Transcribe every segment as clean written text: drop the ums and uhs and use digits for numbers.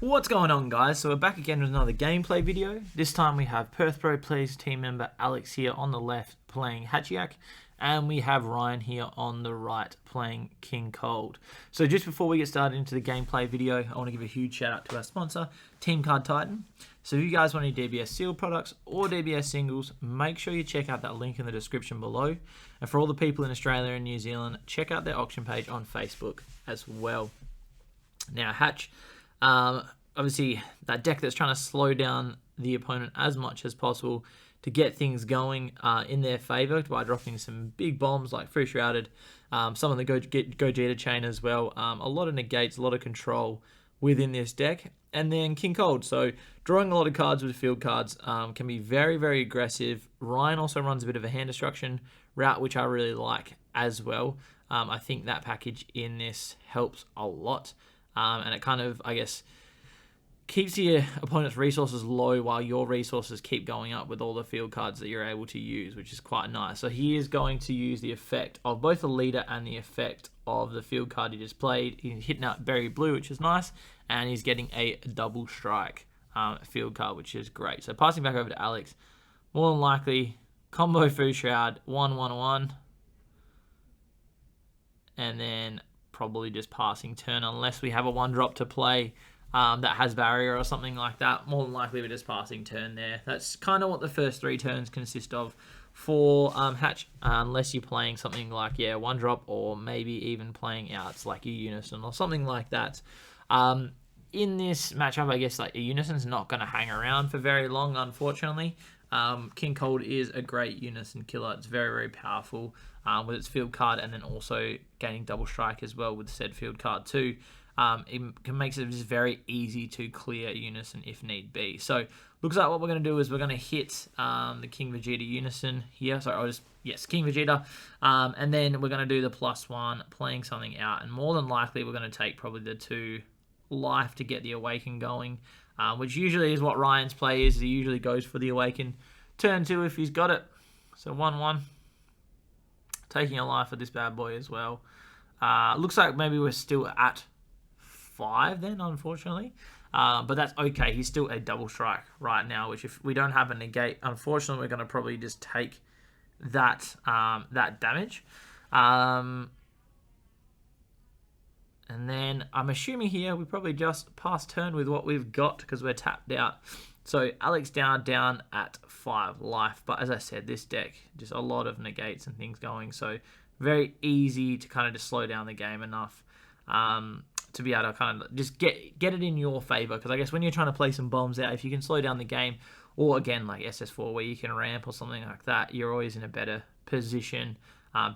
What's going on, guys? So we're back again with another gameplay video. This time we have Perth Pro Players team member Alex here on the left playing Hatchhyack, and we have Ryan here on the right playing King Cold. So just before we get started into the gameplay video, I want to give a huge shout out to our sponsor, Team Card Titan. So if you guys want any DBS sealed products or DBS singles, make sure you check out that link in the description below. And for all the people in Australia and New Zealand, check out their auction page on Facebook as well. Now, Hatch, obviously that deck that's trying to slow down the opponent as much as possible to get things going in their favour by dropping some big bombs like Free Shrouded, some of the Gogeta chain as well, a lot of negates, a lot of control within this deck, and then King Cold. So drawing a lot of cards with field cards can be very, very aggressive. Ryan also runs a bit of a hand destruction route, which I really like as well. I think that package in this helps a lot, and it kind of, I guess, keeps your opponent's resources low while your resources keep going up with all the field cards that you're able to use, which is quite nice. So he is going to use the effect of both the leader and the effect of the field card he just played. He's hitting out Berry Blue, which is nice, and he's getting a double strike field card, which is great. So passing back over to Alex, more than likely combo Food Shroud 1/1/1, and then probably just passing turn unless we have a 1-drop to play that has barrier or something like that. More than likely we're just passing turn there. That's kind of what the first 3 turns consist of for Hatch, unless you're playing something like, 1-drop, or maybe even playing outs like a Unison or something like that. In this matchup, I guess like a Unison's not going to hang around for very long, unfortunately. King Cold is a great Unison killer. It's very, very powerful with its field card, and then also gaining double strike as well with said field card too. It makes it just very easy to clear Unison if need be. So looks like what we're going to do is we're going to hit the King Vegeta Unison here. Sorry, King Vegeta. And then we're going to do the +1, playing something out. And more than likely we're going to take probably the 2 life to get the Awaken going, which usually is what Ryan's play is. He usually goes for the Awaken. Turn 2 if he's got it. So 1/1. Taking a life with this bad boy as well. Looks like maybe we're still at 5 then, unfortunately, but that's okay. He's still a double strike right now, which if we don't have a negate, unfortunately we're going to probably just take that that damage, and then I'm assuming here we probably just pass turn with what we've got because we're tapped out. So Alex down at 5 life, but as I said, this deck just a lot of negates and things going, so very easy to kind of just slow down the game enough to be able to kind of just get it in your favor. Because I guess when you're trying to play some bombs out, if you can slow down the game, or again like SS4 where you can ramp or something like that, you're always in a better position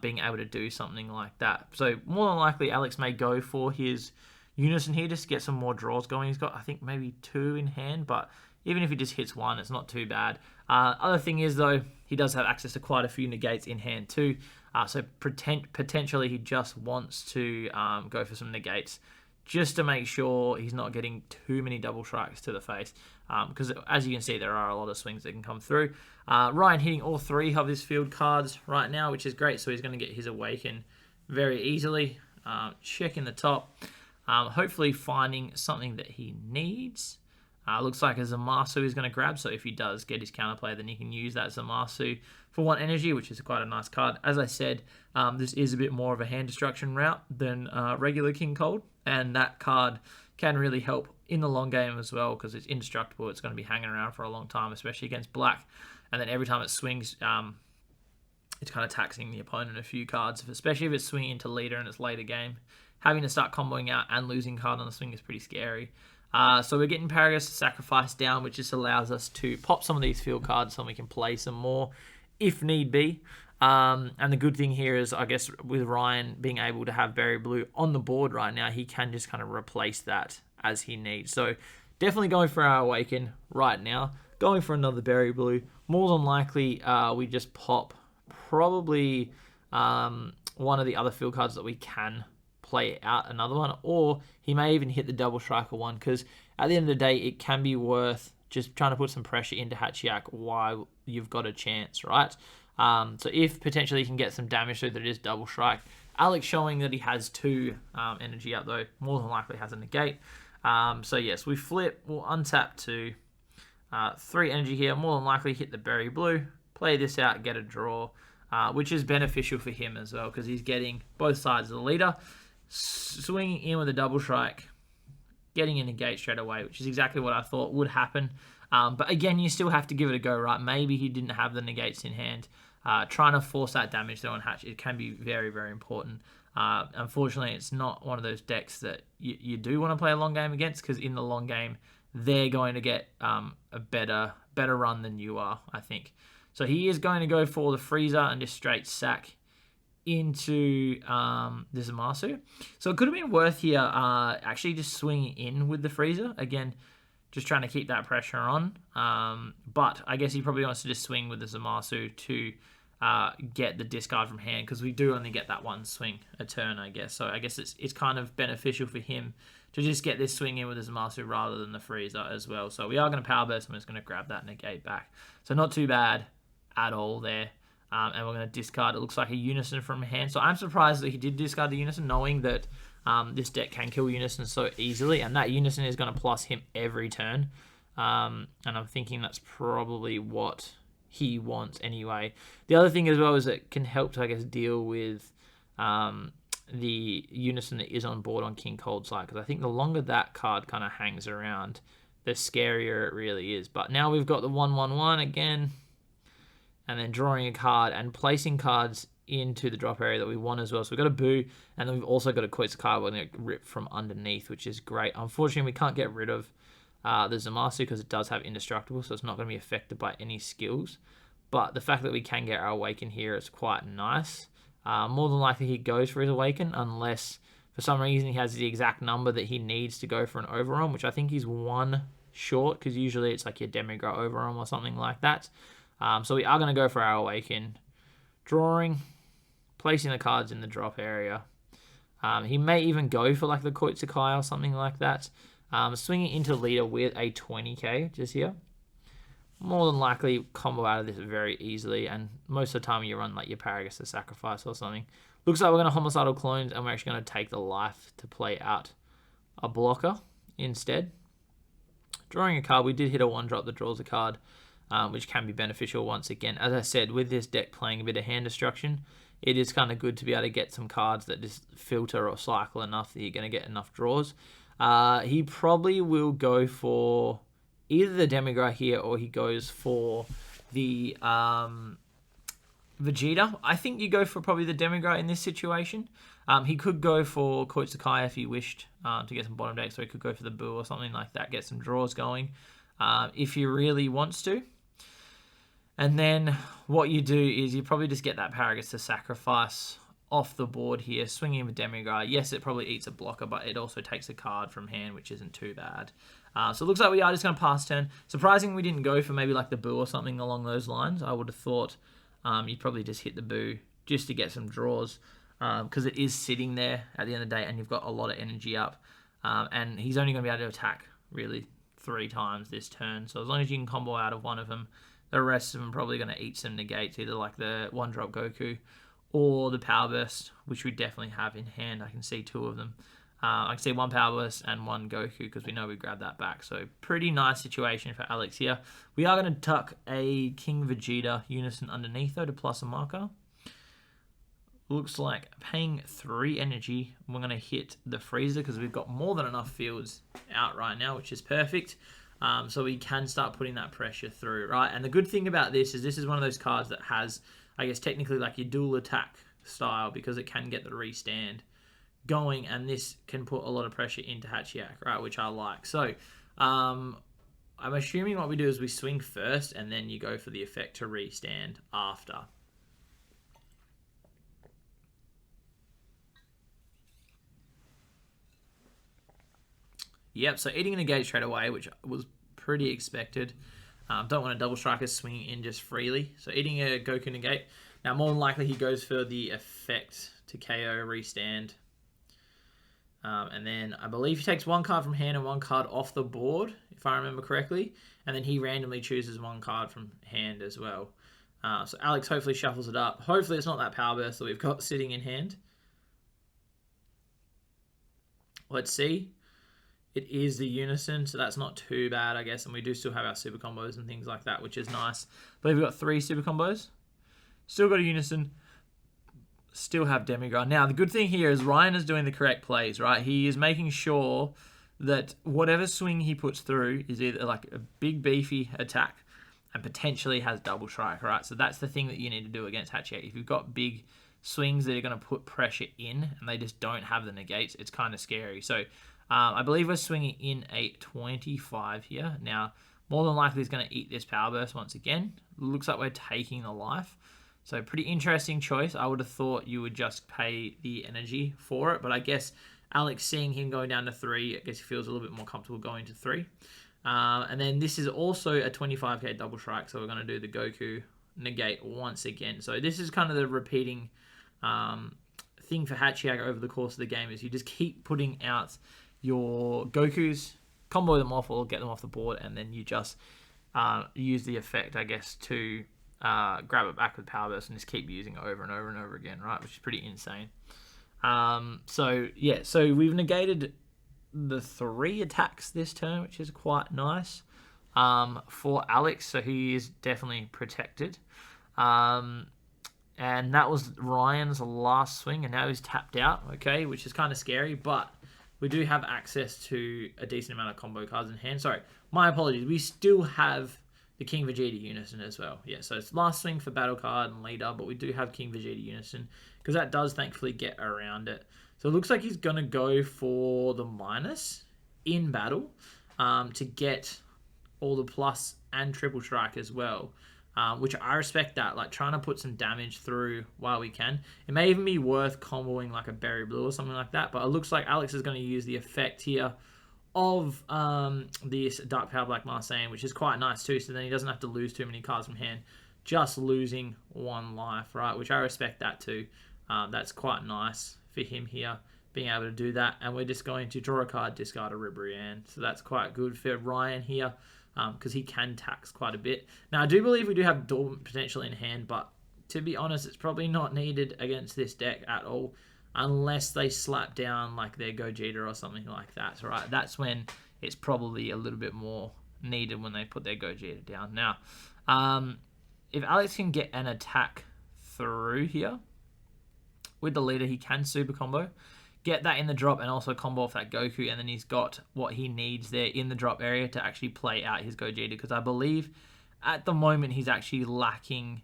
being able to do something like that. So more than likely Alex may go for his Unison here just to get some more draws going. He's got, I think, maybe 2 in hand, but even if he just hits 1, it's not too bad. Other thing is, though, he does have access to quite a few negates in hand too. So potentially he just wants to go for some negates just to make sure he's not getting too many double strikes to the face. Because as you can see, there are a lot of swings that can come through. Ryan hitting all 3 of his field cards right now, which is great. So he's going to get his Awaken very easily. Checking the top. Hopefully finding something that he needs. Looks like a Zamasu is going to grab, so if he does get his counterplay, then he can use that Zamasu for 1 energy, which is quite a nice card. As I said, this is a bit more of a hand destruction route than regular King Cold, and that card can really help in the long game as well because it's indestructible. It's going to be hanging around for a long time, especially against black, and then every time it swings, it's kind of taxing the opponent a few cards, especially if it's swinging into leader and it's later game. Having to start comboing out and losing card on the swing is pretty scary. So we're getting Paragus Sacrifice down, which just allows us to pop some of these field cards so we can play some more if need be. And the good thing here is, I guess, with Ryan being able to have Berry Blue on the board right now, he can just kind of replace that as he needs. So definitely going for our Awaken right now. Going for another Berry Blue. More than likely, we just pop probably one of the other field cards that we can play out another one, or he may even hit the double striker one, because at the end of the day it can be worth just trying to put some pressure into Hatchhyack while you've got a chance, right? So if potentially he can get some damage through that is double strike. Alex showing that he has 2 energy out though, more than likely has a negate. So yes, we flip. We'll untap to 3 energy here. More than likely hit the berry blue. Play this out, get a draw, which is beneficial for him as well because he's getting both sides of the leader. Swinging in with a double strike, getting a negate straight away, which is exactly what I thought would happen. But again, you still have to give it a go, right? Maybe he didn't have the negates in hand. Trying to force that damage though on Hatch, it can be very, very important. Unfortunately, it's not one of those decks that you do want to play a long game against because in the long game, they're going to get a better run than you are, I think. So he is going to go for the freezer and just straight sack into the Zamasu. So it could have been worth here actually just swinging in with the freezer. Again, just trying to keep that pressure on. But I guess he probably wants to just swing with the Zamasu to get the discard from hand because we do only get that one swing a turn, I guess. So I guess it's kind of beneficial for him to just get this swing in with the Zamasu rather than the freezer as well. So we are going to power burst. I'm just going to grab that negate back. So not too bad at all there. And we're going to discard, it looks like a Unison from hand. So I'm surprised that he did discard the Unison, knowing that this deck can kill Unison so easily. And that Unison is going to plus him every turn. And I'm thinking that's probably what he wants anyway. The other thing as well is it can help to, I guess, deal with the Unison that is on board on King Cold Sight. Because I think the longer that card kind of hangs around, the scarier it really is. But now we've got the 1/1/1 again. And then drawing a card and placing cards into the drop area that we want as well. So we've got a Boo, and then we've also got a Quetzal card we're going to rip from underneath, which is great. Unfortunately, we can't get rid of the Zamasu because it does have Indestructible, so it's not going to be affected by any skills. But the fact that we can get our Awaken here is quite nice. More than likely he goes for his Awaken, unless for some reason he has the exact number that he needs to go for an Overarm, which I think he's 1 short, because usually it's like your Demigra Overarm or something like that. So we are going to go for our Awaken. Drawing, placing the cards in the drop area. He may even go for like the Koitsukai or something like that. Swinging into leader with a 20k just here. More than likely combo out of this very easily, and most of the time you run like your Paragus to Sacrifice or something. Looks like we're going to Homicidal Clones, and we're actually going to take the life to play out a blocker instead. Drawing a card, we did hit a 1-drop that draws a card. Which can be beneficial once again. As I said, with this deck playing a bit of hand destruction, it is kind of good to be able to get some cards that just filter or cycle enough that you're going to get enough draws. He probably will go for either the Demigra here or he goes for the Vegeta. I think you go for probably the Demigra in this situation. He could go for Koitsukai if he wished to get some bottom decks, or he could go for the Boo or something like that, get some draws going if he really wants to. And then what you do is you probably just get that Paragus to Sacrifice off the board here, swinging with Demigra. Yes, it probably eats a blocker, but it also takes a card from hand, which isn't too bad. So it looks like we are just going to pass turn. Surprising we didn't go for maybe like the Boo or something along those lines. I would have thought you'd probably just hit the Boo just to get some draws, because it is sitting there at the end of the day and you've got a lot of energy up. And he's only going to be able to attack really 3 times this turn. So as long as you can combo out of one of them, the rest of them are probably going to eat some negates, either like the 1-drop Goku or the Power Burst, which we definitely have in hand. I can see 2 of them. I can see 1 Power Burst and 1 Goku because we know we grabbed that back. So pretty nice situation for Alex here. We are going to tuck a King Vegeta Unison underneath though to plus a marker. Looks like paying 3 energy. We're going to hit the freezer because we've got more than enough fields out right now, which is perfect. So we can start putting that pressure through, right? And the good thing about this is one of those cards that has, I guess, technically like your dual attack style because it can get the restand going, and this can put a lot of pressure into Hatchhyack, right? Which I like. So I'm assuming what we do is we swing first and then you go for the effect to restand after. Yep, so eating a negate straight away, which was pretty expected. Don't want a double striker swinging in just freely. So eating a Goku negate. Now, more than likely, he goes for the effect to KO restand. And then I believe he takes 1 card from hand and 1 card off the board, if I remember correctly. And then he randomly chooses 1 card from hand as well. So Alex hopefully shuffles it up. Hopefully it's not that Power Burst that we've got sitting in hand. Let's see. it is the Unison, so that's not too bad, I guess. And we do still have our super combos and things like that, which is nice. I believe we've got 3 super combos. Still got a Unison. Still have Demigod. Now, the good thing here is Ryan is doing the correct plays, right? He is making sure that whatever swing he puts through is either like a big beefy attack and potentially has double strike, right? So that's the thing that you need to do against Hatchhyack. If you've got big swings that are going to put pressure in and they just don't have the negates, it's kind of scary. So I believe we're swinging in a 25 here. Now, more than likely he's going to eat this power burst once again. Looks like we're taking the life. So pretty interesting choice. I would have thought you would just pay the energy for it, but I guess Alex, seeing him going down to 3, I guess he feels a little bit more comfortable going to 3. And then this is also a 25k double strike, so we're going to do the Goku negate once again. So this is kind of the repeating thing for Hatchhyack over the course of the game, is you just keep putting out your Gokus, combo them off or get them off the board, and then you just use the effect, I guess, to grab it back with Power Burst and just keep using it over and over and over again, right? Which is pretty insane. So we've negated the 3 attacks this turn, which is quite nice for Alex. So he is definitely protected. And that was Ryan's last swing, and now he's tapped out, okay, which is kind of scary, but we do have access to a decent amount of combo cards in hand. Sorry, my apologies. We still have the King Vegeta Unison as well. Yeah, so it's last swing for battle card and leader, but we do have King Vegeta Unison because that does thankfully get around it. So it looks like he's going to go for the minus in battle to get all the plus and triple strike as well, which I respect that, like trying to put some damage through while we can. It may even be worth comboing like a Berry Blue or something like that, but it looks like Alex is going to use the effect here of this Dark Power Black Marseille, which is quite nice too, so then he doesn't have to lose too many cards from hand, just losing 1 life, right? Which I respect that too. That's quite nice for him here, being able to do that. And we're just going to draw a card, discard a Ribrianne. So that's quite good for Ryan here, because he can tax quite a bit. Now, I do believe we do have Dormant potential in hand, but to be honest, it's probably not needed against this deck at all, unless they slap down like their Gogeta or something like that, right? That's when it's probably a little bit more needed, when they put their Gogeta down. Now, if Alex can get an attack through here with the leader, he can super combo, get that in the drop, and also combo off that Goku, and then he's got what he needs there in the drop area to actually play out his Gogeta, because I believe at the moment he's actually lacking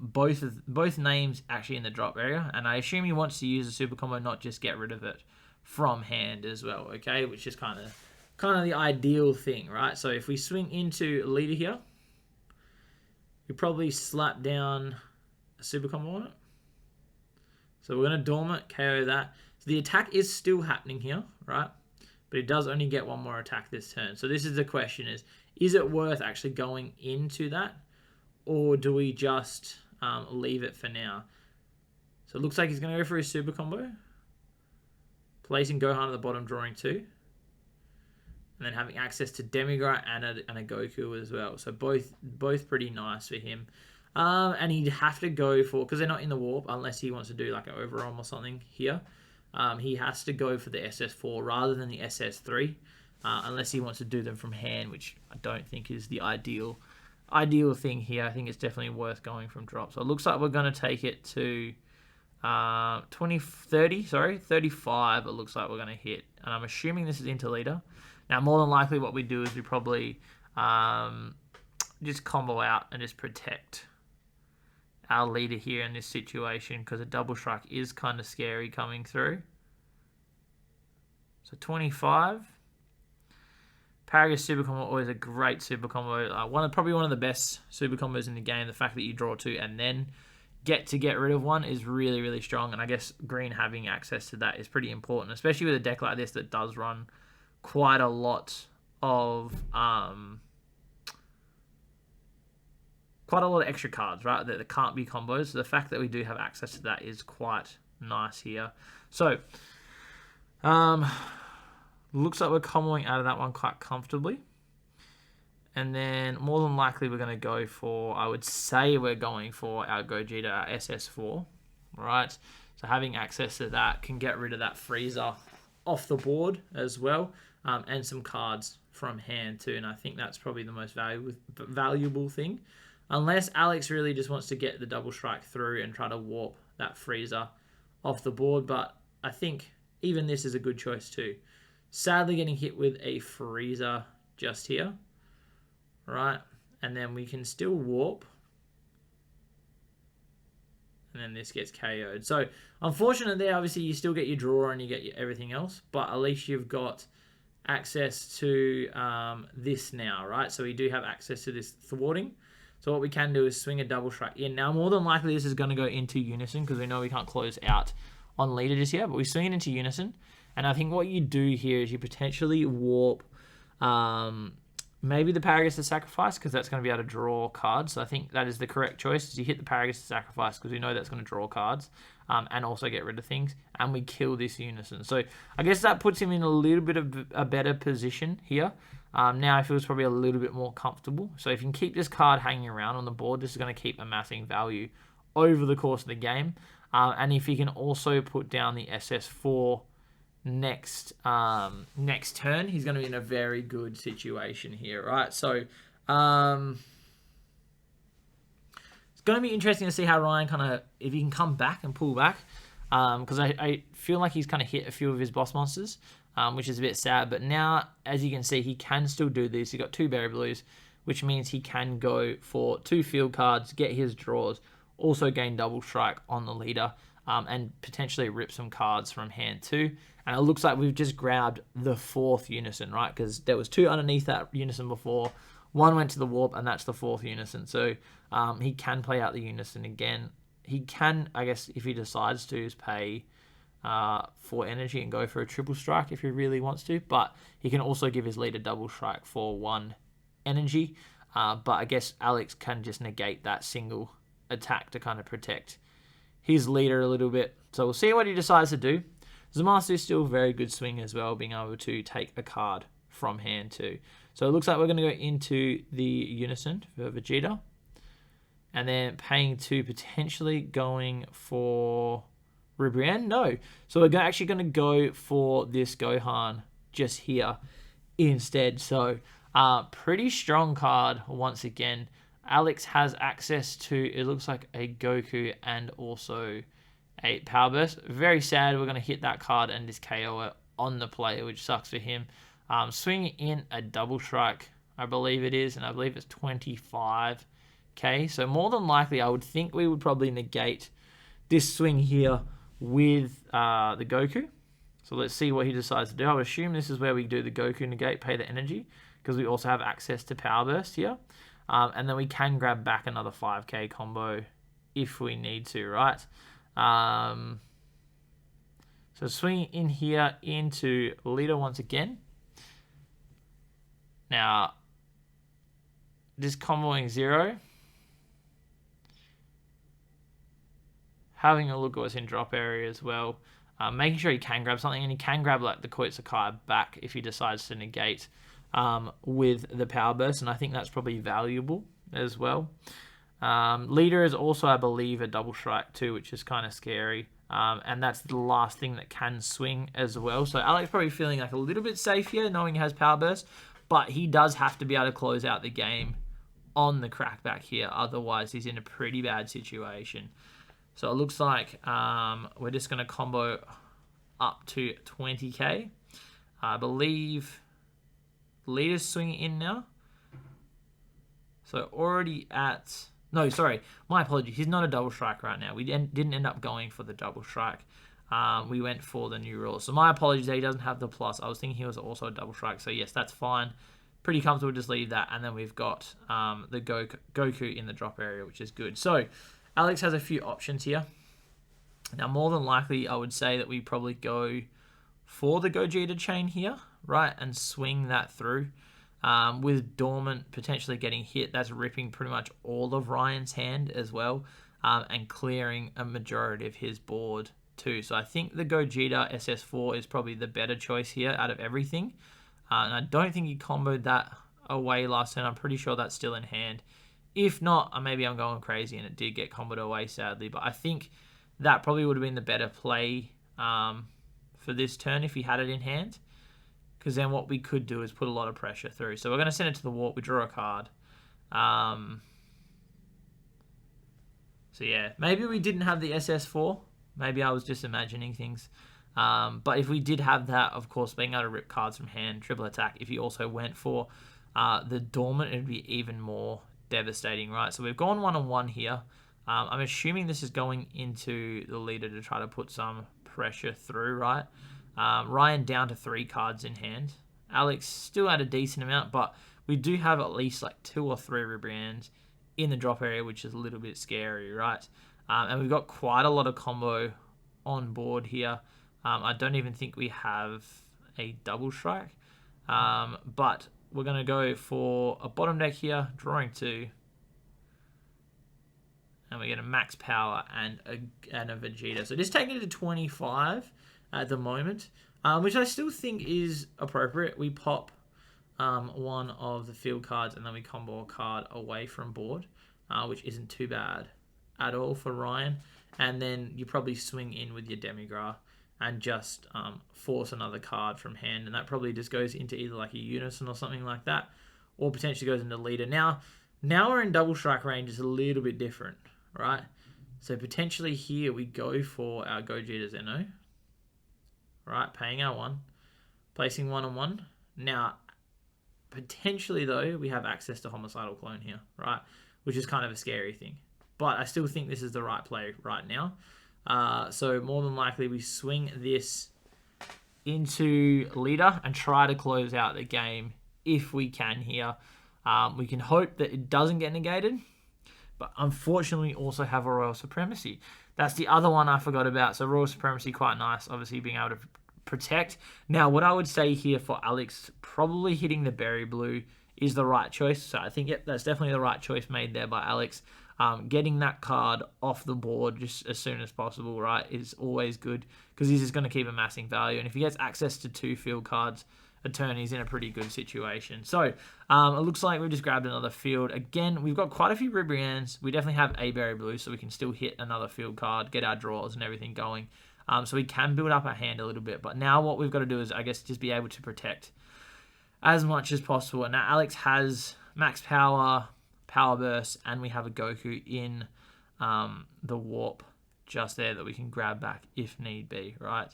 both names actually in the drop area, and I assume he wants to use a super combo, not just get rid of it from hand as well, okay, which is kind of the ideal thing, right? So if we swing into leader here, we probably slap down a super combo on it. So we're going to dormant, KO that. So the attack is still happening here, right? But it does only get 1 more attack this turn. So this is the question, is it worth actually going into that? Or do we just leave it for now? So it looks like he's going to go for his super combo. Placing Gohan at the bottom, drawing 2. And then having access to Demigod and a Goku as well. So both pretty nice for him. And he'd have to go for, because they're not in the warp, unless he wants to do like an overarm or something here. He has to go for the SS4 rather than the SS3, unless he wants to do them from hand, which I don't think is the ideal thing here. I think it's definitely worth going from drop. So it looks like we're going to take it to 35. It looks like we're going to hit, and I'm assuming this is into leader. Now, more than likely, what we do is we probably just combo out and just protect our leader here in this situation, because a double strike is kind of scary coming through. So 25. Paragus super combo, always a great super combo. Probably one of the best super combos in the game. The fact that you draw 2 and then get rid of 1 is really, really strong. And I guess green having access to that is pretty important, especially with a deck like this that does run quite a lot of extra cards, right, that can't be combos. So the fact that we do have access to that is quite nice here. So looks like we're comboing out of that one quite comfortably. And then more than likely we're going to go for, I would say we're going for our Gogeta, our SS4, right? So having access to that can get rid of that freezer off the board as well. and some cards from hand too. And I think that's probably the most valuable thing. Unless Alex really just wants to get the double strike through and try to warp that freezer off the board. But I think even this is a good choice too. Sadly getting hit with a freezer just here. Right? And then we can still warp. And then this gets KO'd. So, unfortunate there, obviously, you still get your draw and you get everything else. But at least you've got access to this now, right? So, we do have access to this thwarting. So, what we can do is swing a double strike in. Now, more than likely, this is going to go into unison because we know we can't close out on leader just yet. But we swing it into unison. And I think what you do here is you potentially warp maybe the Paragus to Sacrifice because that's going to be able to draw cards. So I think that is the correct choice. Is you hit the Paragus to Sacrifice because we know that's going to draw cards and also get rid of things. And we kill this unison. So I guess that puts him in a little bit of a better position here. Now he feels probably a little bit more comfortable. So if you can keep this card hanging around on the board, this is going to keep amassing value over the course of the game. And if he can also put down the SS4 next turn, he's going to be in a very good situation here, right? So it's going to be interesting to see how Ryan if he can come back and pull back, because I feel like he's kind of hit a few of his boss monsters, which is a bit sad. But now, as you can see, he can still do this. He got 2 berry blues, which means he can go for 2 field cards, get his draws, also gain double strike on the leader, and potentially rip some cards from hand too. And it looks like we've just grabbed the 4th unison, right? Because there was 2 underneath that unison before. 1 went to the warp, and that's the 4th unison. So he can play out the unison again. He can, I guess, if he decides to, is pay 4 energy and go for a triple strike if he really wants to. But he can also give his leader double strike for 1 energy. But I guess Alex can just negate that single attack to kind of protect his leader a little bit. So we'll see what he decides to do. Zamasu is still a very good swing as well, being able to take a card from hand too. So it looks like we're going to go into the unison for Vegeta. And then paying 2, potentially going for Ribrianne. No. So we're actually going to go for this Gohan just here instead. So pretty strong card once again. Alex has access to, it looks like a Goku and also a Power Burst. Very sad we're going to hit that card and just KO it on the player, which sucks for him. Swinging in a double strike, I believe it is, and I believe it's 25k. So more than likely, I would think we would probably negate this swing here with the Goku. So let's see what he decides to do. I would assume this is where we do the Goku negate, pay the energy, because we also have access to Power Burst here. And then we can grab back another 5k combo if we need to, right? So swinging in here into leader once again. Now, just comboing 0. Having a look at what's in drop area as well. Making sure he can grab something, and he can grab like the Koitsukai back if he decides to negate with the Power Burst, and I think that's probably valuable as well. Leader is also, I believe, a double strike too, which is kind of scary. And that's the last thing that can swing as well. So Alex probably feeling like a little bit safe here, knowing he has Power Burst, but he does have to be able to close out the game on the crackback here. Otherwise, he's in a pretty bad situation. So it looks like we're just going to combo up to 20k. I believe leader's swinging in now. So already at... No, sorry. My apologies. He's not a double strike right now. We didn't end up going for the double strike. We went for the new rule. So my apologies that he doesn't have the plus. I was thinking he was also a double strike. So yes, that's fine. Pretty comfortable. Just leave that. And then we've got the Goku in the drop area, which is good. So Alex has a few options here. Now, more than likely, I would say that we probably go for the Gogeta chain here, right? And swing that through. With Dormant potentially getting hit, that's ripping pretty much all of Ryan's hand as well, and clearing a majority of his board too. So I think the Gogeta SS4 is probably the better choice here out of everything. And I don't think he comboed that away last turn. I'm pretty sure that's still in hand. If not, maybe I'm going crazy and it did get comboed away, sadly. But I think that probably would have been the better play for this turn if he had it in hand. because then what we could do is put a lot of pressure through. So we're going to send it to the warp. We draw a card. So yeah, maybe we didn't have the SS4. Maybe I was just imagining things. But if we did have that, of course, being able to rip cards from hand, triple attack, if you also went for the dormant, it'd be even more devastating, right? So we've gone 1-on-1 here. I'm assuming this is going into the leader to try to put some pressure through, right? Ryan down to 3 cards in hand. Alex still had a decent amount, but we do have at least like 2 or 3 rebrands in the drop area, which is a little bit scary, right? And we've got quite a lot of combo on board here. I don't even think we have a double strike, but we're going to go for a bottom deck here, drawing 2. And we get a max power and a Vegeta. So just taking it to 25 at the moment, which I still think is appropriate. We pop one of the field cards and then we combo a card away from board, which isn't too bad at all for Ryan. And then you probably swing in with your Demigra and just force another card from hand. And that probably just goes into either like a Unison or something like that, or potentially goes into leader. Now we're in double strike range. It's a little bit different, right? So potentially here we go for our Gogeta Zeno, right? Paying our 1, placing 1-on-1. Now, potentially though, we have access to Homicidal Clone here, right? Which is kind of a scary thing. But I still think this is the right play right now. So more than likely we swing this into leader and try to close out the game if we can here. We can hope that it doesn't get negated, but unfortunately also have a Royal Supremacy. That's the other one I forgot about. So Royal Supremacy, quite nice, obviously being able to protect. Now, what I would say here for Alex, probably hitting the Berry Blue is the right choice. So I think, yep, that's definitely the right choice made there by Alex. Getting that card off the board just as soon as possible, right, is always good because he's just going to keep amassing value. And if he gets access to 2 field cards a turn, he's in a pretty good situation. So it looks like we've just grabbed another field. Again, we've got quite a few Ribrians. We definitely have a Berry Blue, so we can still hit another field card, get our draws and everything going. So we can build up our hand a little bit. But now what we've got to do is, I guess, just be able to protect as much as possible. And now Alex has max power, power burst, and we have a Goku in the warp just there that we can grab back if need be, right?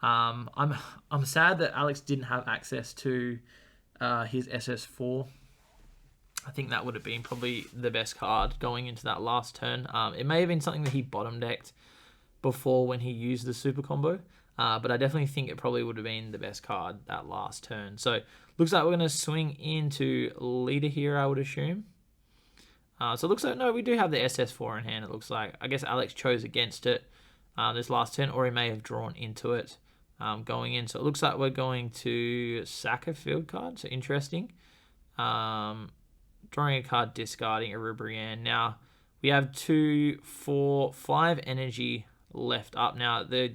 I'm sad that Alex didn't have access to his SS4. I think that would have been probably the best card going into that last turn. It may have been something that he bottom decked before when he used the super combo, but I definitely think it probably would have been the best card that last turn. So looks like we're going to swing into leader here, I would assume. So it looks like, no, we do have the SS4 in hand, it looks like. I guess Alex chose against it this last turn, or he may have drawn into it going in. So it looks like we're going to sack a field card, so interesting. Drawing a card, discarding a Ribrianne. Now, we have 2, 4, 5 energy left up. Now, the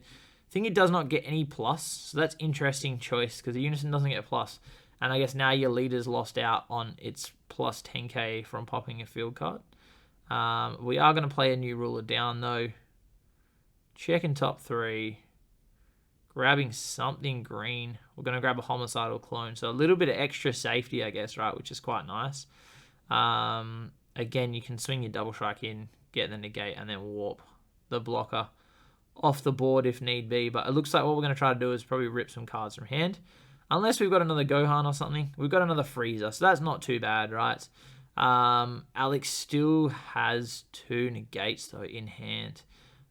thing, it does not get any plus, so that's interesting choice, because the Unison doesn't get plus. And I guess now your leader's lost out on its plus 10k from popping a field card. We are going to play a new ruler down, though. Checking top 3. Grabbing something green. We're going to grab a Homicidal Clone. So a little bit of extra safety, I guess, right, which is quite nice. Again, you can swing your double strike in, get the negate, and then warp the blocker off the board if need be. But it looks like what we're going to try to do is probably rip some cards from hand. Unless we've got another Gohan or something. We've got another Frieza, so that's not too bad, right? Alex still has 2 negates, though, in hand.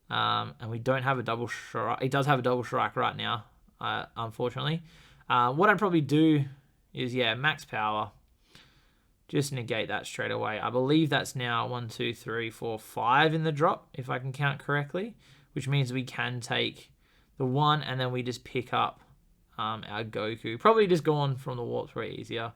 And we don't have a double strike. He does have a double strike right now, unfortunately. What I'd probably do is, max power. Just negate that straight away. I believe that's now 1, 2, 3, 4, 5 in the drop, if I can count correctly. Which means we can take the 1, and then we just pick up our Goku. Probably just go on from the warp's way easier.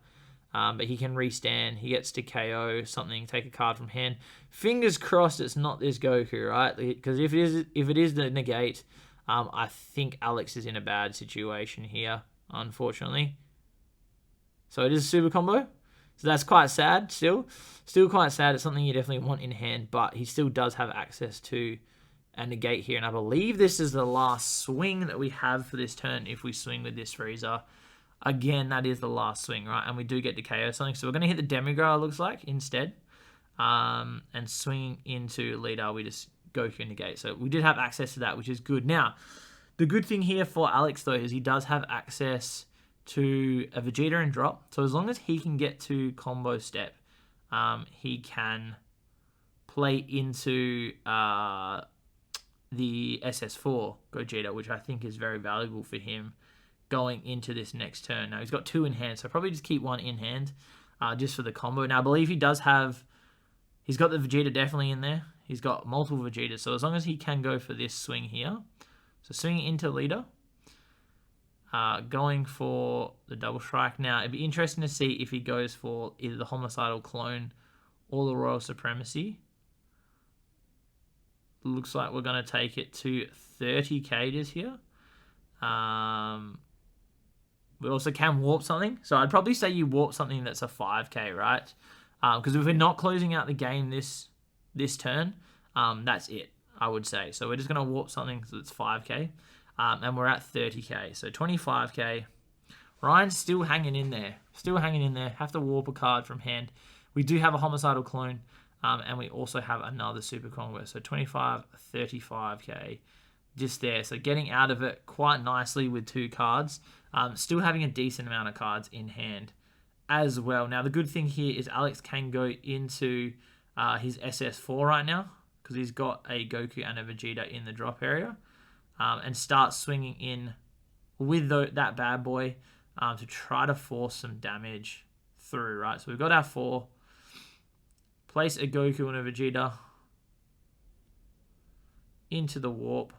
But he can restand. He gets to KO something, take a card from hand. Fingers crossed it's not this Goku, right? Because if it is the negate, I think Alex is in a bad situation here, unfortunately. So it is a super combo. So that's quite sad still. Still quite sad. It's something you definitely want in hand, but he still does have access to a negate here. And I believe this is the last swing that we have for this turn if we swing with this Frieza. Again, that is the last swing, right? And we do get to KO something. So we're going to hit the Demigra, it looks like, instead. And swinging into leader, we just Goku negate. So we did have access to that, which is good. Now, the good thing here for Alex, though, is he does have access to a Vegeta and drop. So as long as he can get to combo step, he can play into the SS4 Gogeta, which I think is very valuable for him going into this next turn. Now, he's got 2 in hand, so probably just keep 1 in hand just for the combo. Now, I believe he does have... He's got the Vegeta definitely in there. He's got multiple Vegetas, so as long as he can go for this swing here. So swinging into leader. Going for the double strike. Now, it'd be interesting to see if he goes for either the homicidal clone or the royal supremacy. Looks like we're going to take it to 30 cages here. We also can warp something. So I'd probably say you warp something that's a 5k, right? Because if we're not closing out the game this turn, that's it, I would say. So we're just going to warp something that's 5k. And we're at 30k. So 25k. Ryan's still hanging in there. Still hanging in there. Have to warp a card from hand. We do have a homicidal clone. And we also have another super combo. So 25, 35k. Just there. So getting out of it quite nicely with 2 cards. Still having a decent amount of cards in hand as well. Now, the good thing here is Alex can go into his SS4 right now. Because he's got a Goku and a Vegeta in the drop area. And start swinging in with that bad boy to try to force some damage through, right? So we've got our 4. Place a Goku and a Vegeta into the warp.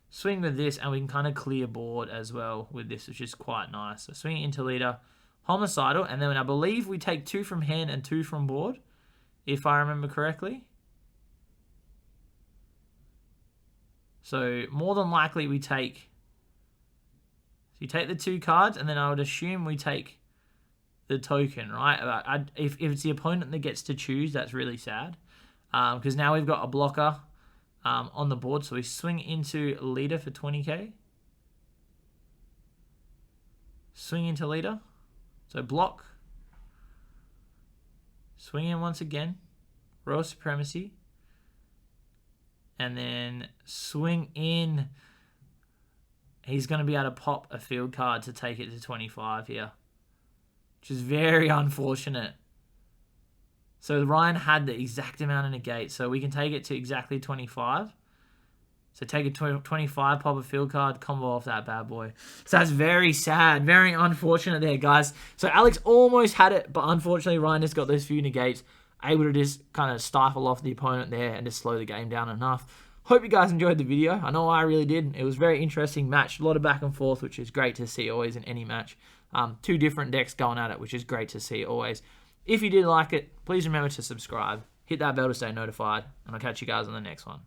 Swing with this, and we can kind of clear board as well with this, which is quite nice. So swing into leader, homicidal, and then I believe we take 2 from hand and 2 from board, if I remember correctly. So more than likely we take... So you take the 2 cards, and then I would assume we take the token, right? If it's the opponent that gets to choose, that's really sad. Because now we've got a blocker on the board. So we swing into leader for 20k. Swing into leader. So block. Swing in once again. Royal supremacy. And then swing in. He's going to be able to pop a field card to take it to 25 here. Which is very unfortunate. So Ryan had the exact amount of negate. So we can take it to exactly 25. So take a 25, pop a field card, combo off that bad boy. So that's very sad. Very unfortunate there, guys. So Alex almost had it, but unfortunately Ryan just got those few negates. Able to just kind of stifle off the opponent there and just slow the game down enough. Hope you guys enjoyed the video. I know I really did. It was a very interesting match. A lot of back and forth, which is great to see always in any match. 2 different decks going at it, which is great to see always. If you did like it, please remember to subscribe. Hit that bell to stay notified. And I'll catch you guys on the next one.